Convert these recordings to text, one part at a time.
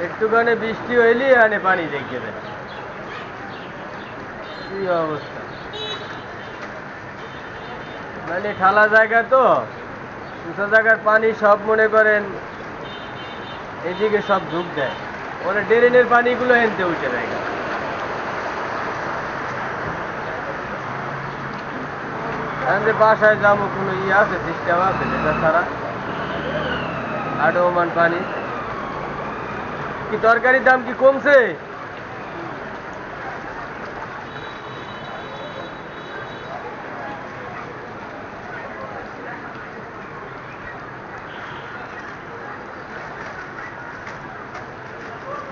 একটুখানি বৃষ্টি হইলে এখানে পানি দেখে দেয়। কি অবস্থা, মানে ঠালা জায়গা তো, উঁচু জায়গার পানি সব মনে করেন এদিকে সব ঢুক দেয়, ওরা ড্রেনের পানিগুলো এনতে উঠে যায়। বাসায় যাবো, কোনো ইয়ে আছে, সিস্টেম আছে যেটা ছাড়া আডমান পানি? কি তরকারির দাম কি কমছে?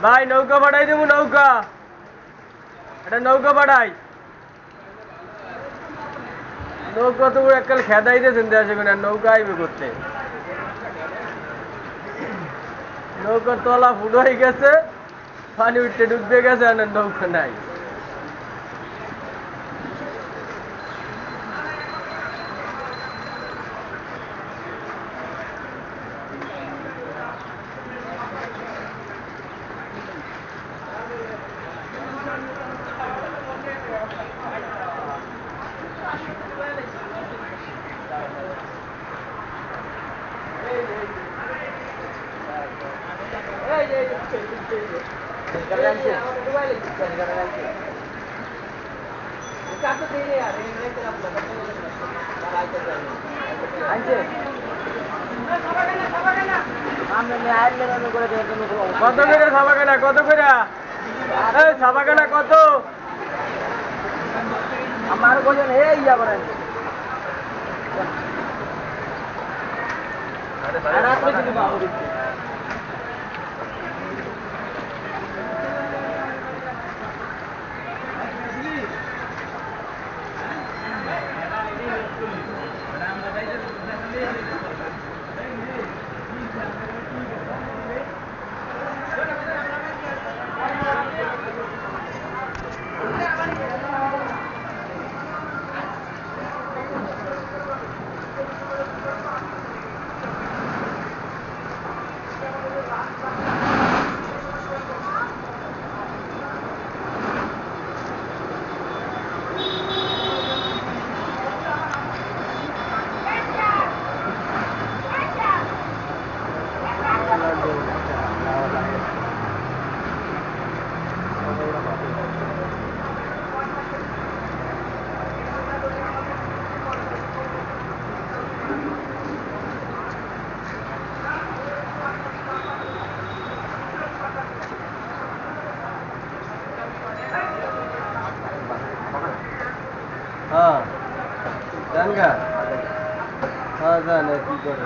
ভাই নৌকা বাড়াই দেবো, নৌকা, এটা নৌকা বাড়াই। নৌকা তো এককাল খেদাই দিয়েছেন দেশে, নৌকা আইবে করতে। নৌকার তলা ফুটো হয়ে গেছে, পানি উঠতে ডুবতে গেছে, আর নৌকা নাই। কত করে সাবাকানা, কত করে সাবাকানা, কত? আমার বলেন হে ইয়া করেন হ্যাঁ জান গা, হ্যাঁ জান কি করে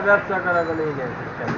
ব্যবসা করা গেলে সিস্টেম